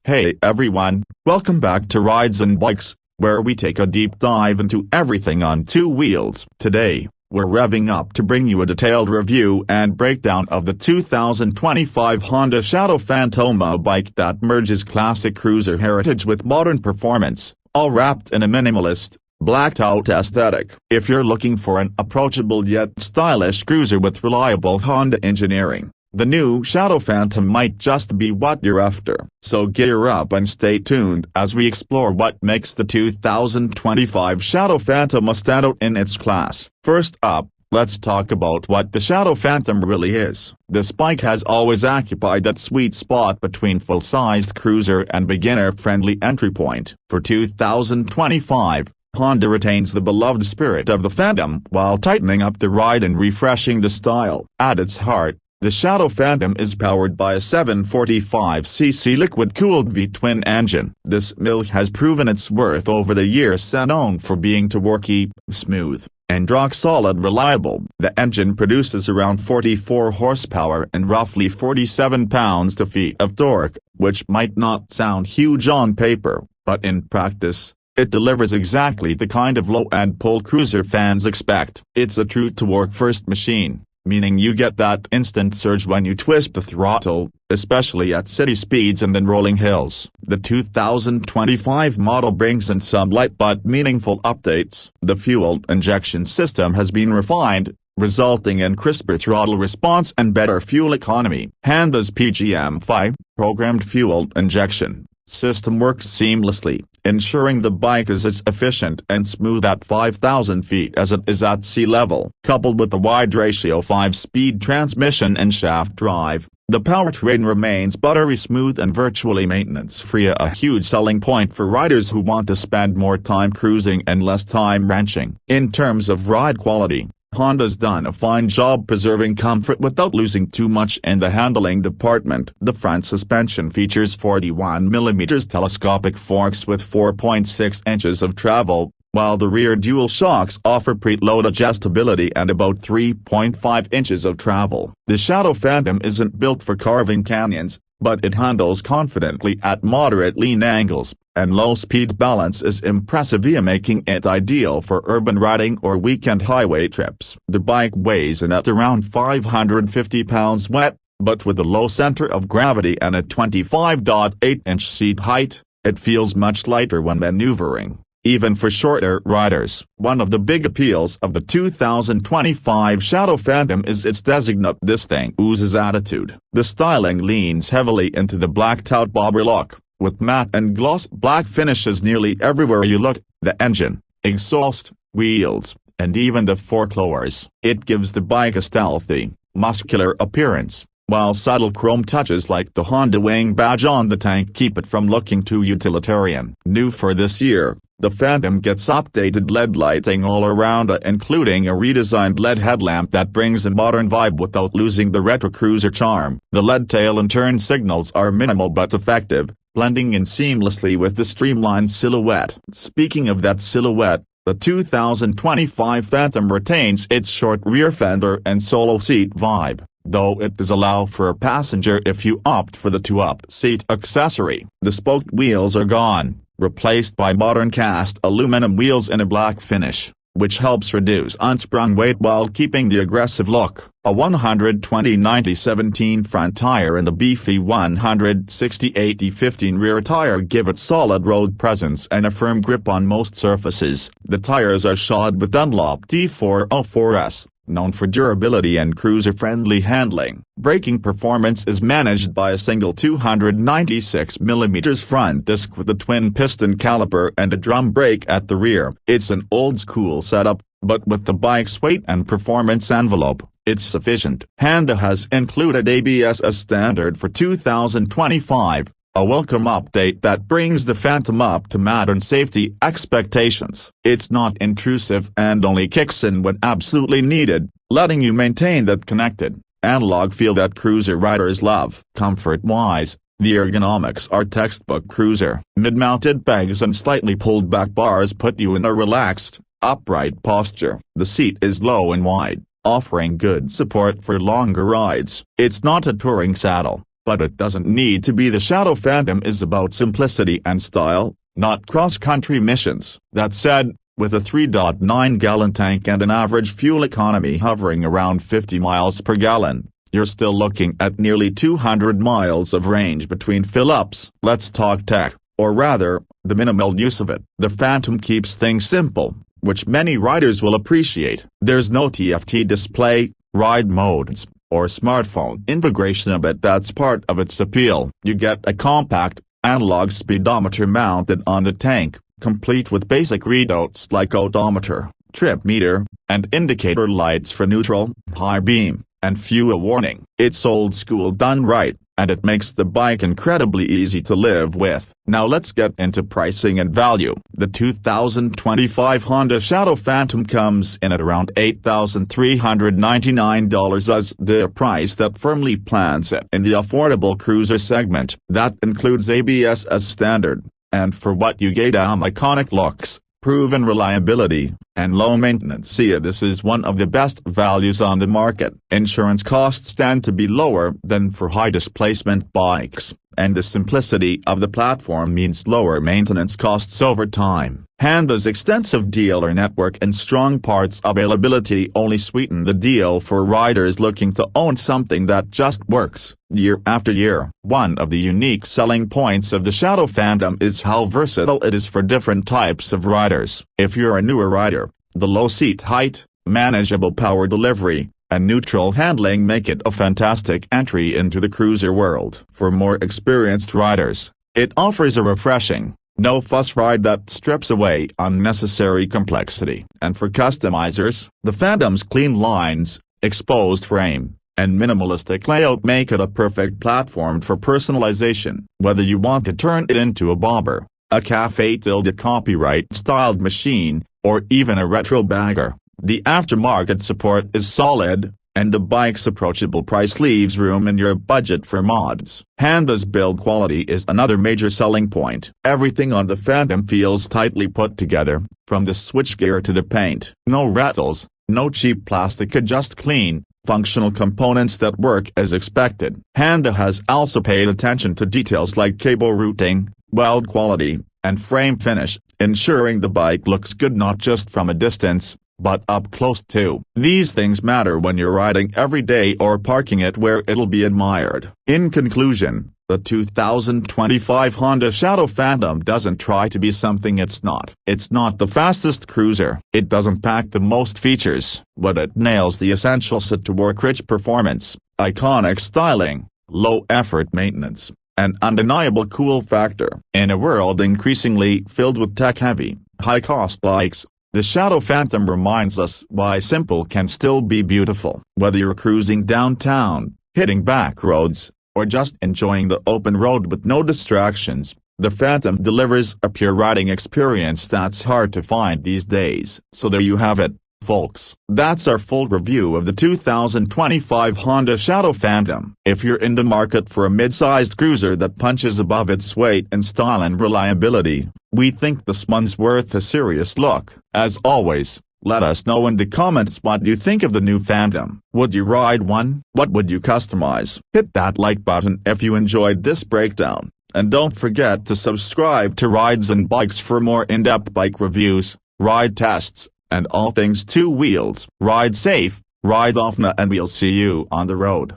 Hey everyone, welcome back to Rides and Bikes, where we take a deep dive into everything on two wheels. Today, we're revving up to bring you a detailed review and breakdown of the 2025 Honda Shadow Phantom, a bike that merges classic cruiser heritage with modern performance, all wrapped in a minimalist, blacked-out aesthetic. If you're looking for an approachable yet stylish cruiser with reliable Honda engineering, the new Shadow Phantom might just be what you're after. So gear up and stay tuned as we explore what makes the 2025 Shadow Phantom a standout in its class. First up, let's talk about what the Shadow Phantom really is. This bike has always occupied that sweet spot between full-sized cruiser and beginner-friendly entry point. For 2025, Honda retains the beloved spirit of the Phantom while tightening up the ride and refreshing the style. At its heart, the Shadow Phantom is powered by a 745cc liquid-cooled V-twin engine. This milk has proven its worth over the years, known for being torquey, smooth, and rock-solid reliable. The engine produces around 44 horsepower and roughly 47 pounds-to-feet of torque, which might not sound huge on paper, but in practice, it delivers exactly the kind of low-end-pull cruiser fans expect. It's a true torque-first machine, meaning you get that instant surge when you twist the throttle, especially at city speeds and in rolling hills. The 2025 model brings in some light but meaningful updates. The fuel injection system has been refined, resulting in crisper throttle response and better fuel economy. Honda's PGM-5 programmed fuel injection system works seamlessly, ensuring the bike is as efficient and smooth at 5,000 feet as it is at sea level. Coupled with the wide ratio 5-speed transmission and shaft drive, the powertrain remains buttery smooth and virtually maintenance-free, a huge selling point for riders who want to spend more time cruising and less time wrenching. In terms of ride quality, Honda's done a fine job preserving comfort without losing too much in the handling department. The front suspension features 41mm telescopic forks with 4.6 inches of travel, while the rear dual shocks offer preload adjustability and about 3.5 inches of travel. The Shadow Phantom isn't built for carving canyons, but it handles confidently at moderate lean angles, and low-speed balance is impressive, making it ideal for urban riding or weekend highway trips. The bike weighs in at around 550 pounds wet, but with a low center of gravity and a 25.8-inch seat height, it feels much lighter when maneuvering, even for shorter riders. One of the big appeals of the 2025 Shadow Phantom is its designate "this thing oozes" attitude. The styling leans heavily into the blacked-out bobber look, with matte and gloss black finishes nearly everywhere you look. The engine, exhaust, wheels, and even the fork lowers. It gives the bike a stealthy, muscular appearance, while subtle chrome touches like the Honda wing badge on the tank keep it from looking too utilitarian. New for this year, the Phantom gets updated LED lighting all around, including a redesigned LED headlamp that brings a modern vibe without losing the retro cruiser charm. The LED tail and turn signals are minimal but effective, blending in seamlessly with the streamlined silhouette. Speaking of that silhouette, the 2025 Phantom retains its short rear fender and solo seat vibe, though it does allow for a passenger if you opt for the two-up seat accessory. The spoked wheels are gone, replaced by modern cast aluminum wheels in a black finish, which helps reduce unsprung weight while keeping the aggressive look. A 120/90/17 front tire and a beefy 160/80/15 rear tire give it solid road presence and a firm grip on most surfaces. The tires are shod with Dunlop D404S, known for durability and cruiser-friendly handling. Braking performance is managed by a single 296mm front disc with a twin-piston caliper and a drum brake at the rear. It's an old-school setup, but with the bike's weight and performance envelope, it's sufficient. Honda has included ABS as standard for 2025, a welcome update that brings the Phantom up to modern safety expectations. It's not intrusive and only kicks in when absolutely needed, letting you maintain that connected, analog feel that cruiser riders love. Comfort-wise, the ergonomics are textbook cruiser. Mid-mounted pegs and slightly pulled-back bars put you in a relaxed, upright posture. The seat is low and wide, offering good support for longer rides. It's not a touring saddle, But it doesn't need to be. The Shadow Phantom is about simplicity and style, not cross-country missions. That said, with a 3.9-gallon tank and an average fuel economy hovering around 50 miles per gallon, you're still looking at nearly 200 miles of range between fill-ups. Let's talk tech, or rather, the minimal use of it. The Phantom keeps things simple, which many riders will appreciate. There's no TFT display, ride modes, or smartphone integration of it. That's part of its appeal. You get a compact, analog speedometer mounted on the tank, complete with basic readouts like odometer, trip meter, and indicator lights for neutral, high beam, and fuel warning. It's old school done right, and it makes the bike incredibly easy to live with. Now let's get into pricing and value. The 2025 Honda Shadow Phantom comes in at around $8,399 as the price that firmly plants it in the affordable cruiser segment. That includes ABS as standard, and for what you get, iconic looks, proven reliability, and low maintenance. This is one of the best values on the market. Insurance costs tend to be lower than for high displacement bikes, and the simplicity of the platform means lower maintenance costs over time. Honda's extensive dealer network and strong parts availability only sweeten the deal for riders looking to own something that just works year after year. One of the unique selling points of the Shadow Phantom is how versatile it is for different types of riders. If you're a newer rider, the low seat height, manageable power delivery, and neutral handling make it a fantastic entry into the cruiser world. For more experienced riders, it offers a refreshing, no-fuss ride that strips away unnecessary complexity. And for customizers, the Phantom's clean lines, exposed frame, and minimalistic layout make it a perfect platform for personalization. Whether you want to turn it into a bobber, a cafe-tilde copyright-styled machine, or even a retro bagger, the aftermarket support is solid, and the bike's approachable price leaves room in your budget for mods. Honda's build quality is another major selling point. Everything on the Phantom feels tightly put together, from the switchgear to the paint. No rattles, no cheap plastic, just clean, functional components that work as expected. Honda has also paid attention to details like cable routing, weld quality, and frame finish, ensuring the bike looks good not just from a distance, but up close too. These things matter when you're riding every day or parking it where it'll be admired. In conclusion, the 2025 Honda Shadow Phantom doesn't try to be something it's not. It's not the fastest cruiser. It doesn't pack the most features, but it nails the essentials to work: rich performance, iconic styling, low effort maintenance, and undeniable cool factor. In a world increasingly filled with tech-heavy, high-cost bikes, the Shadow Phantom reminds us why simple can still be beautiful. Whether you're cruising downtown, hitting back roads, or just enjoying the open road with no distractions, the Phantom delivers a pure riding experience that's hard to find these days. So there you have it, folks. That's our full review of the 2025 Honda Shadow Phantom. If you're in the market for a mid-sized cruiser that punches above its weight in style and reliability, we think this one's worth a serious look. As always, let us know in the comments what you think of the new Phantom. Would you ride one? What would you customize? Hit that like button if you enjoyed this breakdown, and don't forget to subscribe to Rides and Bikes for more in-depth bike reviews, ride tests, and all things two wheels. Ride safe, ride often, and we'll see you on the road.